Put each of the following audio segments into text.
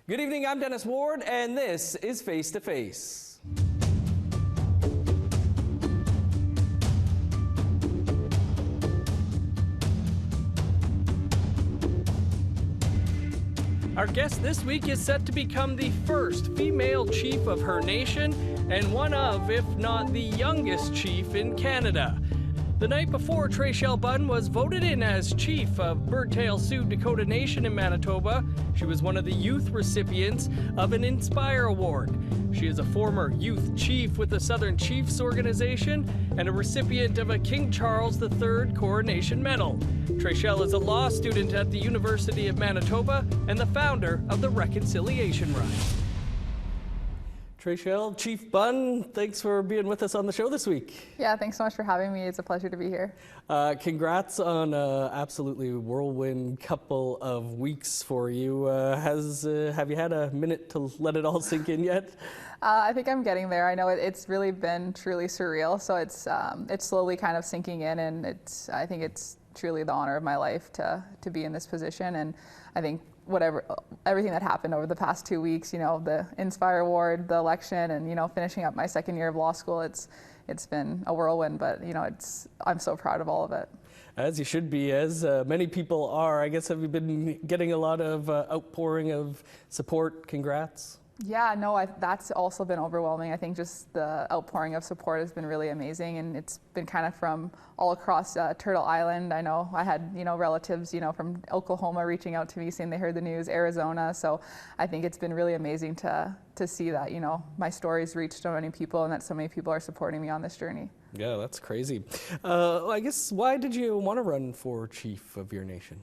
Good evening, I'm Dennis Ward, and this is Face to Face. Our guest this week is set to become the first female chief of her nation and one of, if not the youngest chief in Canada. The night before, Tréchelle Bunn was voted in as chief of Birdtail Sioux Dakota Nation in Manitoba. She was one of the youth recipients of an Indspire Award. She is a former youth chief with the Southern Chiefs organization and a recipient of a King Charles III Coronation Medal. Tréchelle is a law student at the University of Manitoba and the founder of the Reconciliation Ride. Tréchelle, Chief Bunn, thanks for being with us on the show this week. Yeah, thanks so much for having me. It's a pleasure to be here. Congrats on an absolutely whirlwind couple of weeks for you. Have you had a minute to let it all sink in yet? I think I'm getting there. I know it's really been truly surreal, so it's slowly kind of sinking in, and I think it's truly the honor of my life to be in this position. And I think everything that happened over the past 2 weeks, the Indspire Award, the election, and finishing up my second year of law school, it's been a whirlwind, but I'm so proud of all of it. As you should be, as many people are. I guess, have you been getting a lot of outpouring of support? Congrats. Yeah, no, that's also been overwhelming. I think just the outpouring of support has been really amazing, and it's been kind of from all across Turtle Island. I know I had, relatives, from Oklahoma reaching out to me saying they heard the news, Arizona. So I think it's been really amazing to see that, my stories reached so many people and that so many people are supporting me on this journey. Yeah, that's crazy. I guess, why did you want to run for chief of your nation?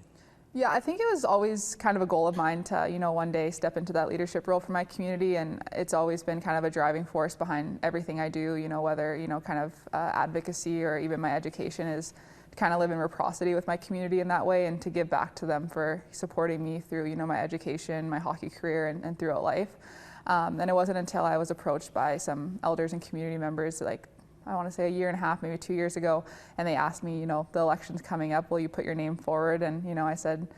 Yeah, I think it was always kind of a goal of mine to, one day step into that leadership role for my community, and it's always been kind of a driving force behind everything I do, whether, kind of advocacy or even my education is to kind of live in reciprocity with my community in that way and to give back to them for supporting me through, my education, my hockey career, and throughout life. And it wasn't until I was approached by some elders and community members, I want to say a year and a half, maybe 2 years ago, and they asked me, the election's coming up, will you put your name forward? And, I said,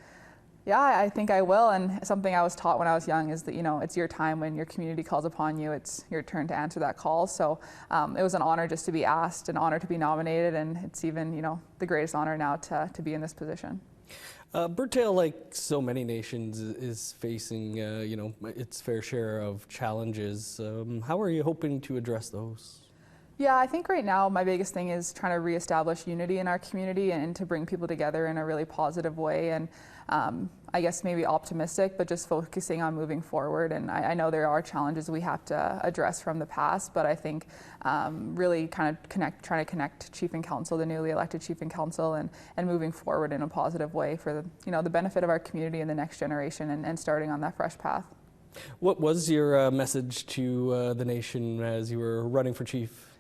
yeah, I think I will. And something I was taught when I was young is that, it's your time when your community calls upon you, it's your turn to answer that call. So it was an honor just to be asked, an honor to be nominated, and it's even, the greatest honor now to be in this position. Birdtail, like so many nations, is facing, its fair share of challenges. How are you hoping to address those? Yeah, I think right now my biggest thing is trying to reestablish unity in our community and to bring people together in a really positive way, and I guess maybe optimistic, but just focusing on moving forward. And I know there are challenges we have to address from the past, but I think really kind of trying to connect Chief and Council, the newly elected Chief and Council, and moving forward in a positive way for the benefit of our community and the next generation, and starting on that fresh path. What was your message to the nation as you were running for chief?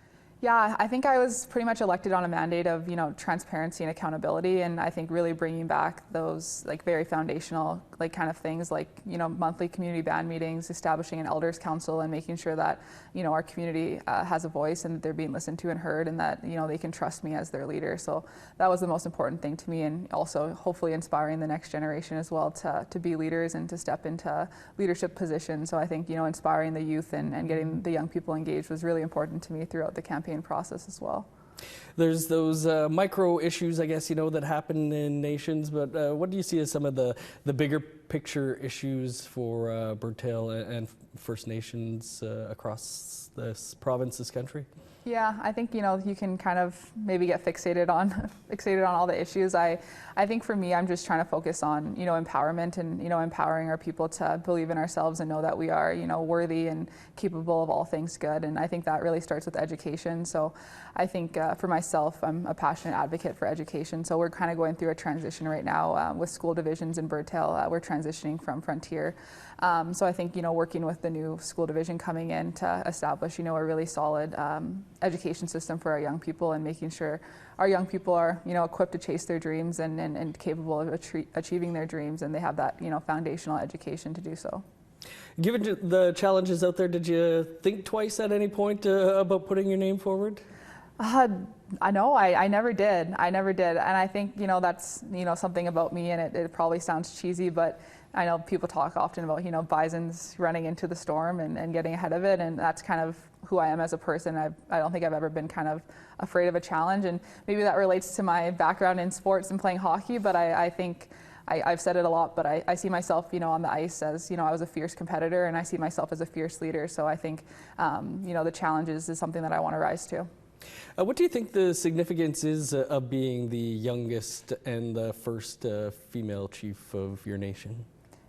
Yeah, I think I was pretty much elected on a mandate of, transparency and accountability, and I think really bringing back those very foundational kind of things monthly community band meetings, establishing an elders council, and making sure that our community has a voice and that they're being listened to and heard, and that they can trust me as their leader. So that was the most important thing to me, and also hopefully inspiring the next generation as well to be leaders and to step into leadership positions. So I think inspiring the youth and getting the young people engaged was really important to me throughout the campaign process as well. There's those micro issues, I guess, that happen in nations, but what do you see as some of the bigger picture issues for Birdtail and First Nations across this province, this country? Yeah, I think you can kind of maybe get fixated on all the issues. I think for me, I'm just trying to focus on empowerment and empowering our people to believe in ourselves and know that we are worthy and capable of all things good. And I think that really starts with education. So I think for myself, I'm a passionate advocate for education. So we're kind of going through a transition right now with school divisions in Birdtail. We're transitioning from Frontier. So I think working with the new school division coming in to establish a really solid education system for our young people, and making sure our young people are equipped to chase their dreams and capable of achieving their dreams, and they have that foundational education to do so. Given the challenges out there, did you think twice at any point about putting your name forward? I know, I never did. And I think, that's, something about me, and it probably sounds cheesy, but I know people talk often about, bisons running into the storm and getting ahead of it, and that's kind of who I am as a person. I don't think I've ever been kind of afraid of a challenge, and maybe that relates to my background in sports and playing hockey, but I think I've said it a lot, but I see myself, on the ice as, I was a fierce competitor, and I see myself as a fierce leader. So I think, the challenges is something that I want to rise to. What do you think the significance is of being the youngest and the first female chief of your nation?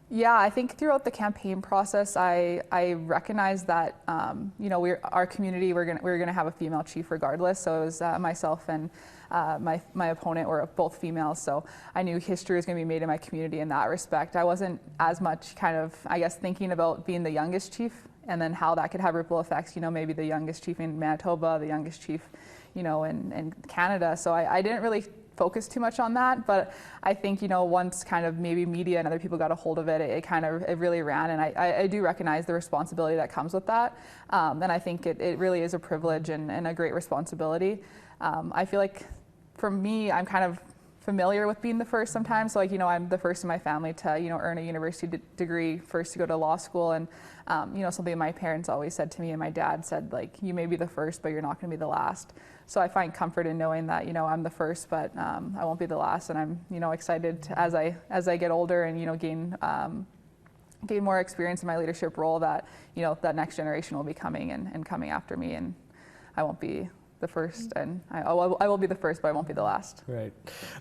Yeah, I think throughout the campaign process, I recognized that our community we're gonna have a female chief regardless. So it was myself and my opponent were both females. So I knew history was gonna be made in my community in that respect. I wasn't as much kind of, I guess, thinking about being the youngest chief and then how that could have ripple effects. Maybe the youngest chief in Manitoba, the youngest chief, in Canada. So I didn't really focus too much on that, but I think once kind of maybe media and other people got a hold of it, it really ran, and I do recognize the responsibility that comes with that, and I think it really is a privilege and a great responsibility. I feel like for me, I'm kind of familiar with being the first sometimes. So I'm the first in my family to earn a university degree, first to go to law school, and something my parents always said to me, and my dad said, like, you may be the first, but you're not going to be the last. So I find comfort in knowing that I'm the first, but I won't be the last, and I'm excited to, as I get older and gain more experience in my leadership role, that that next generation will be coming and coming after me, and I won't be the first, and I will be the first, but I won't be the last. Right.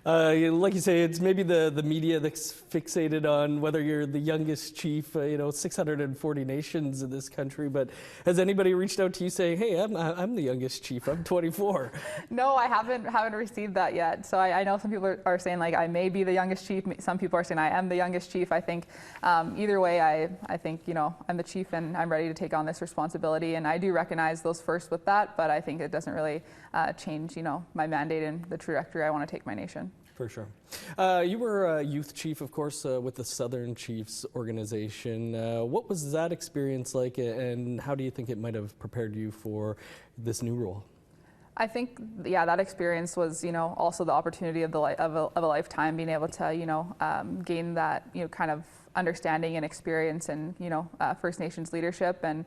Like you say, it's maybe the media that's fixated on whether you're the youngest chief, 640 nations in this country, but has anybody reached out to you saying, hey, I'm the youngest chief, I'm 24? No, I haven't received that yet. So I know some people are saying, like, I may be the youngest chief. Some people are saying I am the youngest chief. I think either way, I think, I'm the chief and I'm ready to take on this responsibility, and I do recognize those first with that, but I think it doesn't really change, my mandate and the trajectory I want to take my nation. For sure. You were a youth chief, of course, with the Southern Chiefs organization. What was that experience like, and how do you think it might have prepared you for this new role? I think, that experience was, also the opportunity of a lifetime, being able to, gain that, kind of understanding and experience and, First Nations leadership, and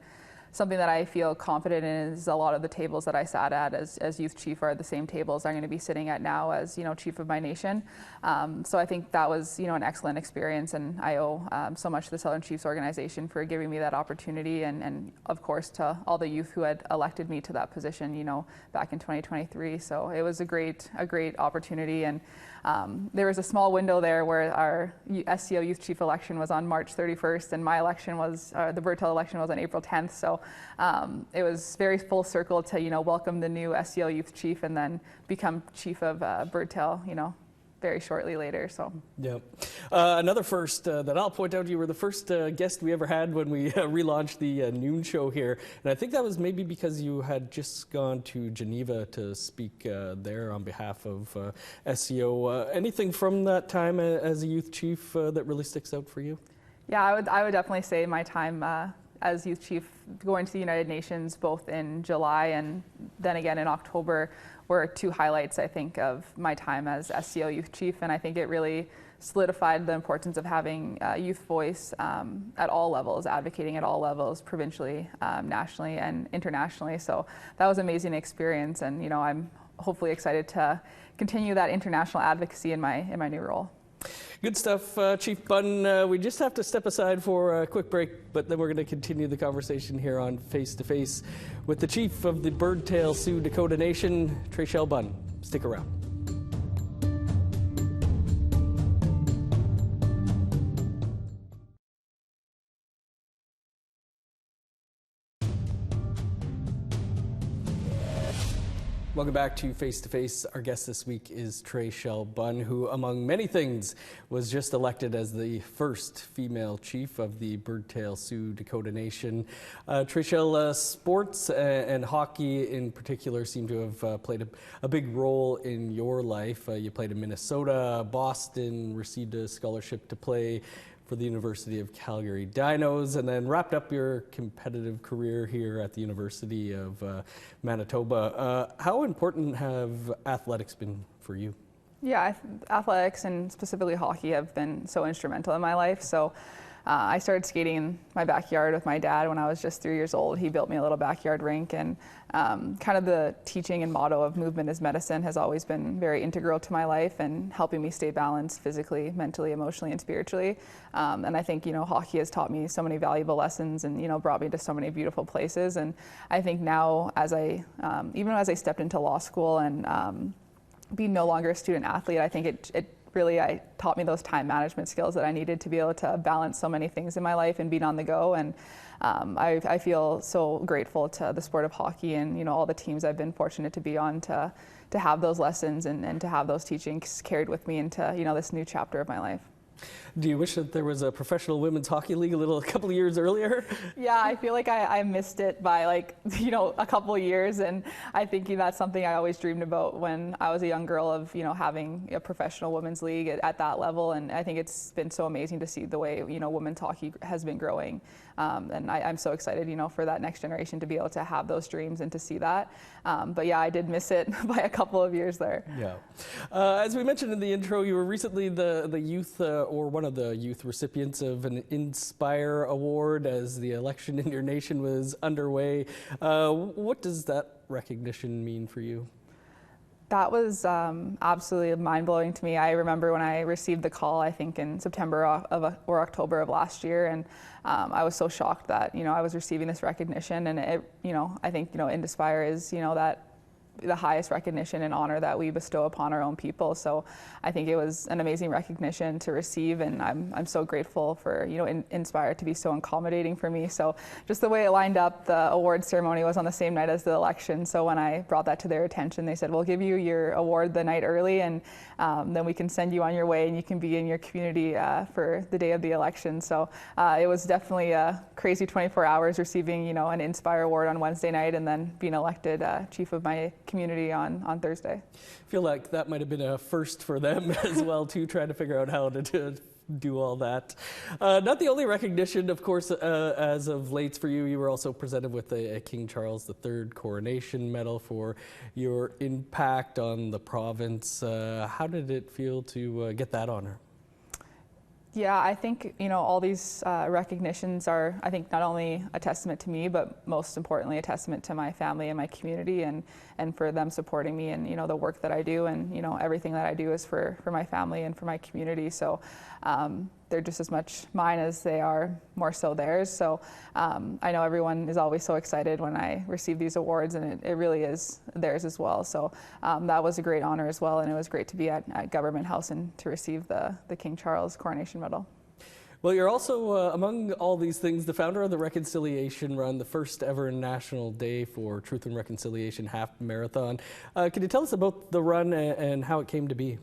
something that I feel confident in is a lot of the tables that I sat at as youth chief are the same tables I'm going to be sitting at now as chief of my nation. So I think that was an excellent experience, and I owe so much to the Southern Chiefs organization for giving me that opportunity, and of course to all the youth who had elected me to that position back in 2023. So it was a great opportunity, and there was a small window there where our SCO youth chief election was on March 31st, and my election was the Birdtail election was on April 10th. So it was very full circle to welcome the new SCO youth chief and then become chief of Birdtail very shortly later. So yeah, another first that I'll point out, you were the first guest we ever had when we relaunched the noon show here, and I think that was maybe because you had just gone to Geneva to speak there on behalf of SCO. Anything from that time as a youth chief that really sticks out for you? Yeah, I would definitely say my time as youth chief going to the United Nations both in July and then again in October were two highlights, I think, of my time as SCO youth chief, and I think it really solidified the importance of having youth voice at all levels, advocating at all levels, provincially, nationally, and internationally. So that was an amazing experience, and I'm hopefully excited to continue that international advocacy in my new role. Good stuff, Chief Bunn. We just have to step aside for a quick break, but then we're going to continue the conversation here on Face to Face with the Chief of the Birdtail Sioux Dakota Nation, Tréchelle Bunn. Stick around. Welcome back to Face to Face. Our guest this week is Tréchelle Bunn, who, among many things, was just elected as the first female chief of the Birdtail Sioux Dakota Nation. Tréchelle, sports and hockey in particular seem to have played a big role in your life. You played in Minnesota, Boston, received a scholarship to play for the University of Calgary Dinos, and then wrapped up your competitive career here at the University of Manitoba. How important have athletics been for you? Yeah, athletics and specifically hockey have been so instrumental in my life. So I started skating in my backyard with my dad when I was just 3 years old. He built me a little backyard rink, and kind of the teaching and motto of movement is medicine has always been very integral to my life and helping me stay balanced physically, mentally, emotionally, and spiritually. And I think, hockey has taught me so many valuable lessons and, brought me to so many beautiful places. And I think now even as I stepped into law school and being no longer a student athlete, I think it really taught me those time management skills that I needed to be able to balance so many things in my life and being on the go. And I feel so grateful to the sport of hockey and all the teams I've been fortunate to be on to have those lessons and to have those teachings carried with me into this new chapter of my life. Do you wish that there was a professional women's hockey league a couple of years earlier? Yeah, I feel like I missed it by a couple of years, and I think that's something I always dreamed about when I was a young girl of having a professional women's league at that level. And I think it's been so amazing to see the way women's hockey has been growing, and I'm so excited for that next generation to be able to have those dreams and to see that. But yeah, I did miss it by a couple of years there. Yeah. As we mentioned in the intro, you were recently the youth or one of the youth recipients of an Indspire Award as the election in your nation was underway. What does that recognition mean for you? That was absolutely mind-blowing to me. I remember when I received the call, I think in September or October of last year, and I was so shocked that I was receiving this recognition. And I think Indspire is that the highest recognition and honor that we bestow upon our own people. So I think it was an amazing recognition to receive, and I'm so grateful for Inspire to be so accommodating for me. So just the way it lined up, the award ceremony was on the same night as the election. So when I brought that to their attention, they said, we'll give you your award the night early, and then we can send you on your way and you can be in your community for the day of the election. So it was definitely a crazy 24 hours receiving an Inspire Award on Wednesday night and then being elected chief of my community on Thursday. I feel like that might have been a first for them as well too, trying to figure out how to do all that. Not the only recognition, of course, as of late for you. You were also presented with a King Charles III Coronation Medal for your impact on the province. How did it feel to get that honor? Yeah, I think all these recognitions are, I think, not only a testament to me, but most importantly a testament to my family and my community, and for them supporting me and the work that I do, and everything that I do is for my family and for my community. So they're just as much mine as they are more so theirs. So I know everyone is always so excited when I receive these awards, and it really is theirs as well. So that was a great honor as well, and it was great to be at Government House and to receive the King Charles Coronation Medal. Well, you're also, among all these things, the founder of the Reconciliation Run, the first ever national day for Truth and Reconciliation half marathon. Can you tell us about the run and how it came to be?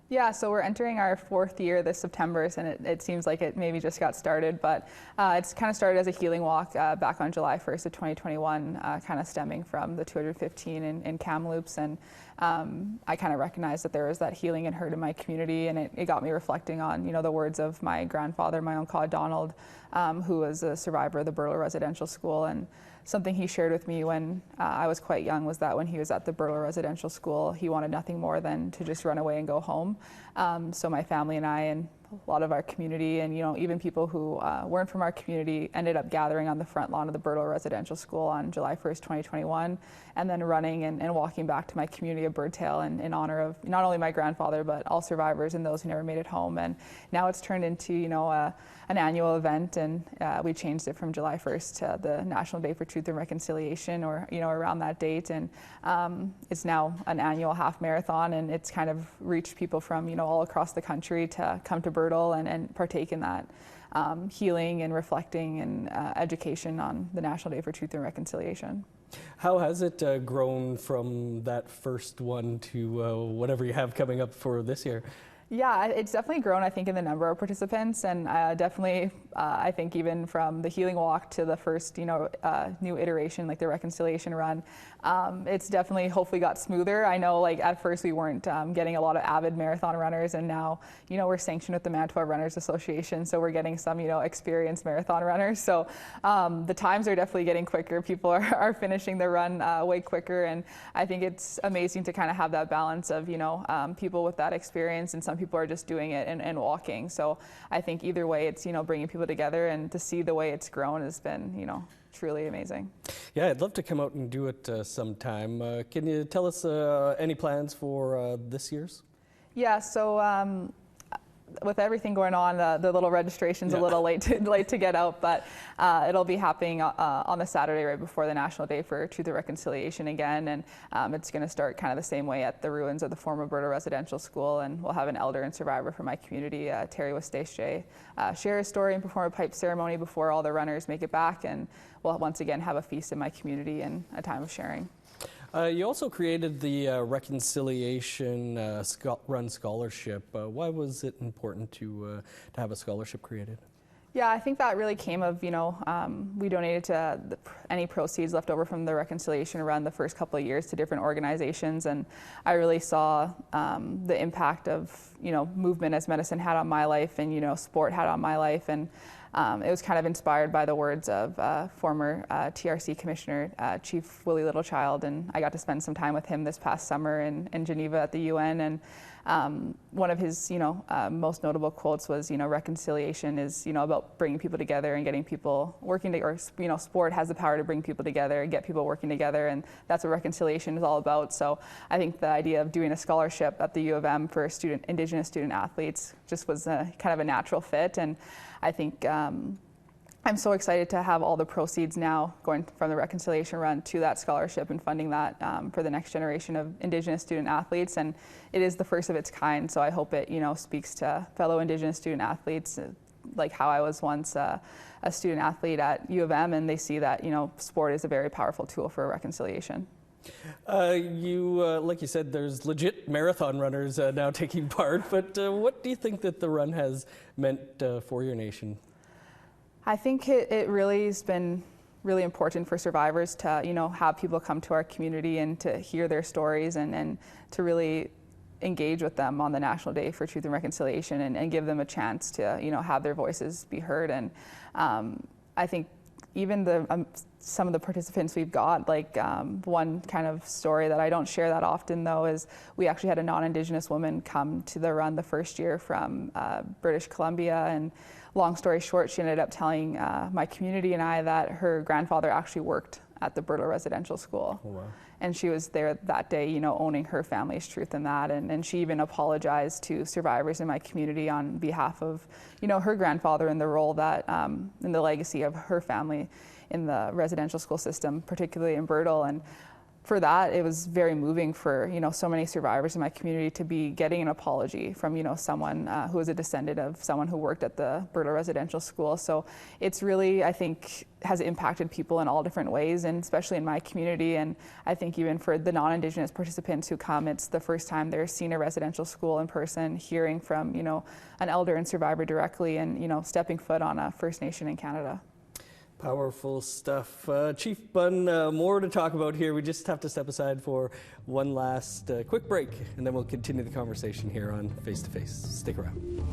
Yeah, so we're entering our 4th year this September, and it seems like it maybe just got started, but it's kind of started as a healing walk back on July 1st of 2021, kind of stemming from the 215 in Kamloops, and I kind of recognized that there was that healing and hurt in my community, and it got me reflecting on the words of my grandfather, my uncle Donald, who was a survivor of the Birdtail Residential School. And something he shared with me when I was quite young was that when he was at the Birdtail Residential School, he wanted nothing more than to just run away and go home. So my family and I and a lot of our community, and even people who weren't from our community, ended up gathering on the front lawn of the Birdtail Residential School on July 1st, 2021, and then running and walking back to my community of Birdtail in honor of not only my grandfather, but all survivors and those who never made it home. And now it's turned into an annual event, and we changed it from July 1st to the National Day for Truth and Reconciliation, or around that date. And it's now an annual half marathon, and it's kind of reached people from all across the country to come to Birdtail and partake in that healing and reflecting and education on the National Day for Truth and Reconciliation. How has it grown from that first one to whatever you have coming up for this year? Yeah, it's definitely grown, I think, in the number of participants, and definitely I think even from the healing walk to the first, new iteration, like the reconciliation run, it's definitely hopefully got smoother. I know like at first we weren't getting a lot of avid marathon runners, and now, we're sanctioned with the Manitoba Runners Association, so we're getting some, experienced marathon runners. So the times are definitely getting quicker. People are finishing the run way quicker, and I think it's amazing to kind of have that balance of, people with that experience, and some people are just doing it and walking. So I think either way, it's, bringing people together, and to see the way it's grown has been, truly amazing. Yeah, I'd love to come out and do it sometime. Can you tell us any plans for this year's? Yeah, so with everything going on, the little registration's a little late to get out, but it'll be happening on the Saturday right before the National Day for Truth and Reconciliation again, and it's going to start kind of the same way at the ruins of the former Alberta Residential School, and we'll have an elder and survivor from my community, Terry Westachet, share his story and perform a pipe ceremony before all the runners make it back, and we'll once again have a feast in my community and a time of sharing. You also created the Reconciliation Run Scholarship. Why was it important to have a scholarship created? Yeah, I think that really came of, we donated to any proceeds left over from the Reconciliation Run the first couple of years to different organizations, and I really saw the impact of, movement as medicine had on my life, and, sport had on my life, and it was kind of inspired by the words of former TRC Commissioner Chief Willie Littlechild, and I got to spend some time with him this past summer in Geneva at the UN, and one of his most notable quotes was, reconciliation is about bringing people together and getting people working together, or sport has the power to bring people together and get people working together, and that's what reconciliation is all about. So I think the idea of doing a scholarship at the U of M for Indigenous student athletes just was kind of a natural fit, and I think I'm so excited to have all the proceeds now going from the Reconciliation Run to that scholarship and funding that for the next generation of Indigenous student athletes, and it is the first of its kind, so I hope it speaks to fellow Indigenous student athletes like how I was once a student athlete at U of M, and they see that sport is a very powerful tool for reconciliation. Like you said, there's legit marathon runners now taking part, but what do you think that the run has meant for your nation? I think it really has been really important for survivors to, have people come to our community and to hear their stories and to really engage with them on the National Day for Truth and Reconciliation and give them a chance to, have their voices be heard. And I think even some of the participants we've got, like one kind of story that I don't share that often though is we actually had a non-Indigenous woman come to the run the first year from British Columbia, and long story short, she ended up telling my community and I that her grandfather actually worked at the Birdtail Residential School. Oh, wow. And she was there that day, owning her family's truth in that. And she even apologized to survivors in my community on behalf of, her grandfather and the role that, and the legacy of her family in the residential school system, particularly in Birdtail. And for that, it was very moving for, so many survivors in my community to be getting an apology from, someone who is a descendant of someone who worked at the Birdtail Residential School. So it's really, I think, has impacted people in all different ways, and especially in my community. And I think even for the non-Indigenous participants who come, it's the first time they're seeing a residential school in person, hearing from, an elder and survivor directly, and, stepping foot on a First Nation in Canada. Powerful stuff. Chief Bunn, more to talk about here. We just have to step aside for one last quick break, and then we'll continue the conversation here on Face to Face. Stick around.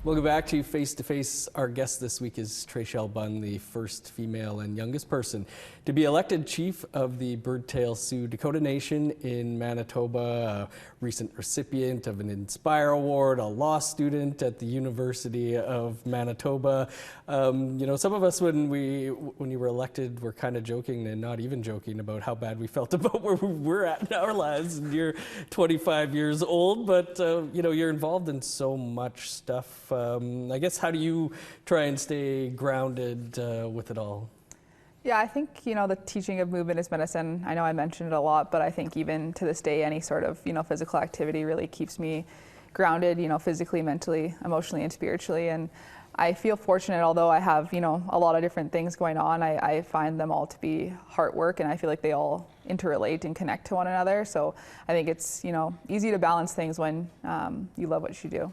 Welcome back to Face to Face. Our guest this week is Tréchelle Bunn, the first female and youngest person to be elected chief of the Birdtail Sioux Dakota Nation in Manitoba, a recent recipient of an Indspire Award, a law student at the University of Manitoba. Some of us when you were elected were kind of joking and not even joking about how bad we felt about where we're at in our lives. And you're 25 years old, but you're involved in so much stuff. I guess, how do you try and stay grounded with it all? Yeah, I think, the teaching of movement is medicine. I know I mentioned it a lot, but I think even to this day, any sort of, physical activity really keeps me grounded, physically, mentally, emotionally, and spiritually. And I feel fortunate, although I have, a lot of different things going on. I find them all to be hard work, and I feel like they all interrelate and connect to one another. So I think it's, easy to balance things when you love what you do.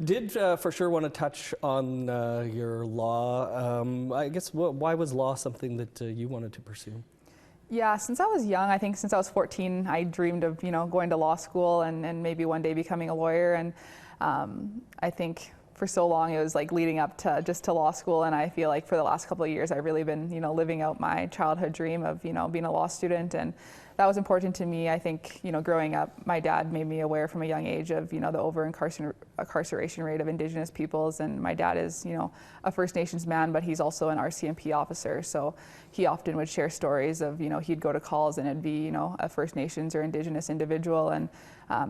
Did for sure want to touch on your law. I guess why was law something that you wanted to pursue? Yeah, since I was young, I think since I was 14, I dreamed of, going to law school and maybe one day becoming a lawyer. And I think for so long it was like leading up to just to law school, and I feel like for the last couple of years I've really been living out my childhood dream of being a law student, and that was important to me. I think growing up, my dad made me aware from a young age of the over incarceration rate of Indigenous peoples, and my dad is a First Nations man, but he's also an RCMP officer, so he often would share stories of he'd go to calls and it'd be a First Nations or Indigenous individual, and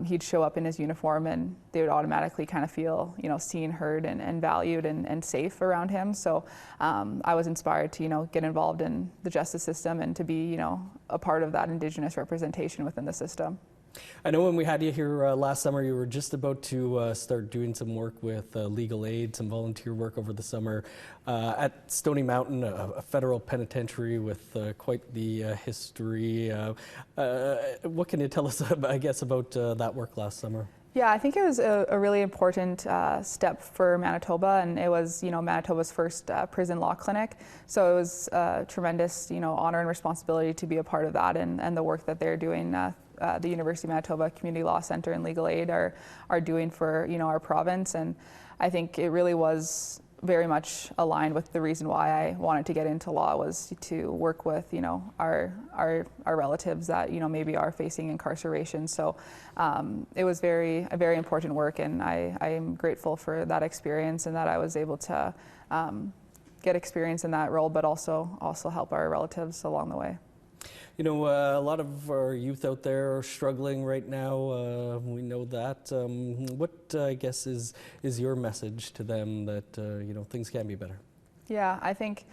he'd show up in his uniform and they would automatically kind of feel seen, heard, and valued and safe around him. So I was inspired to get involved in the justice system and to be a part of that Indigenous representation within the system. I know when we had you here last summer, you were just about to start doing some work with legal aid, some volunteer work over the summer at Stony Mountain, a federal penitentiary with quite the history. What can you tell us, I guess, about that work last summer? Yeah, I think it was a really important step for Manitoba, and it was, Manitoba's first prison law clinic. So it was a tremendous, honor and responsibility to be a part of that, and the work that they're doing. The University of Manitoba Community Law Center and Legal Aid are doing for our province, and I think it really was very much aligned with the reason why I wanted to get into law, was to work with our relatives that maybe are facing incarceration. So it was a very important work, and I am grateful for that experience and that I was able to get experience in that role, but also help our relatives along the way. A lot of our youth out there are struggling right now. We know that. What, I guess, is your message to them that, things can be better? Yeah, I think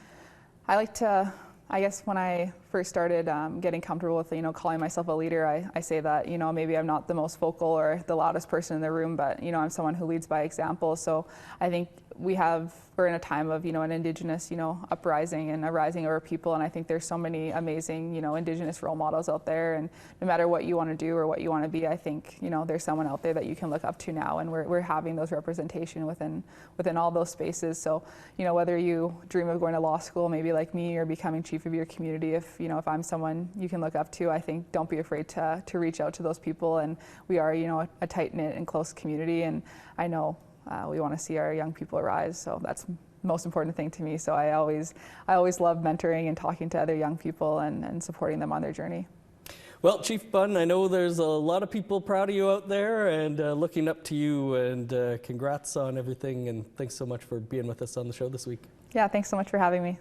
I like to, I guess when I first started getting comfortable with, calling myself a leader, I say that, maybe I'm not the most vocal or the loudest person in the room, but, I'm someone who leads by example. So I think we're in a time of, an Indigenous, uprising and a rising of our people. And I think there's so many amazing, Indigenous role models out there. And no matter what you want to do or what you want to be, I think, there's someone out there that you can look up to now. And we're having those representation within all those spaces. So, whether you dream of going to law school, maybe like me, or becoming chief of your community, if I'm someone you can look up to, I think don't be afraid to reach out to those people. And we are, a tight-knit and close community. And I know we want to see our young people rise, so that's the most important thing to me. So I always love mentoring and talking to other young people and supporting them on their journey. Well, Chief Bunn, I know there's a lot of people proud of you out there and looking up to you, and congrats on everything, and thanks so much for being with us on the show this week. Yeah, thanks so much for having me.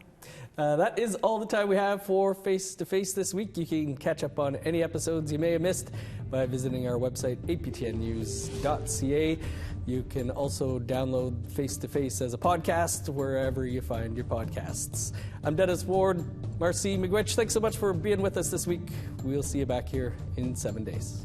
That is all the time we have for Face to Face this week. You can catch up on any episodes you may have missed by visiting our website, aptnnews.ca. You can also download Face to Face as a podcast wherever you find your podcasts. I'm Dennis Ward. Marcy McGuitch, thanks so much for being with us this week. We'll see you back here in 7 days.